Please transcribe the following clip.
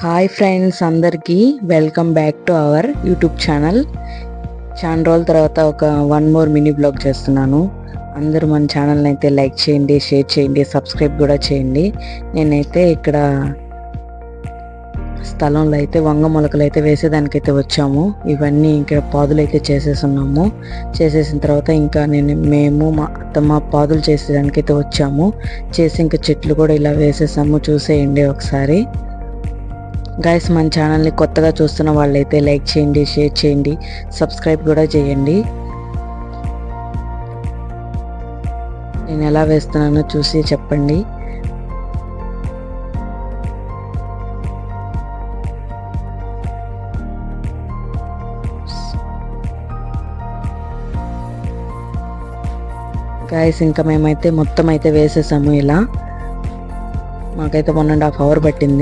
Hi friends, అందరికీ welcome back to our YouTube channel. చాలా రోజుల తర్వాత ఒక వన్ మోర్ మినీ బ్లాగ్ చేస్తున్నాను. అందరూ మన ఛానల్ని అయితే లైక్ చేయండి, షేర్ చేయండి, సబ్స్క్రైబ్ కూడా చేయండి. నేనైతే ఇక్కడ స్థలంలో అయితే వంగ మొలకలు అయితే వేసేదానికైతే వచ్చాము. ఇవన్నీ ఇక్కడ పాదులు అయితే చేసేస్తున్నాము. చేసేసిన తర్వాత ఇంకా మేము మా అత్తమ్మ పాదులు చేసేదానికైతే వచ్చాము. చేసి ఇంకా చెట్లు కూడా ఇలా వేసేసాము. చూసేయండి ఒకసారి. గైస్, మన ఛానల్ని కొత్తగా చూస్తున్న వాళ్ళైతే లైక్ చేయండి, షేర్ చేయండి, సబ్స్క్రైబ్ కూడా చేయండి. నేను ఎలా వేస్తున్నానో చూసి చెప్పండి. గైస్, ఇంకా మేమైతే మొత్తం అయితే వేసేసాము. ఇలా మాకైతే 1.5 hours పట్టింది.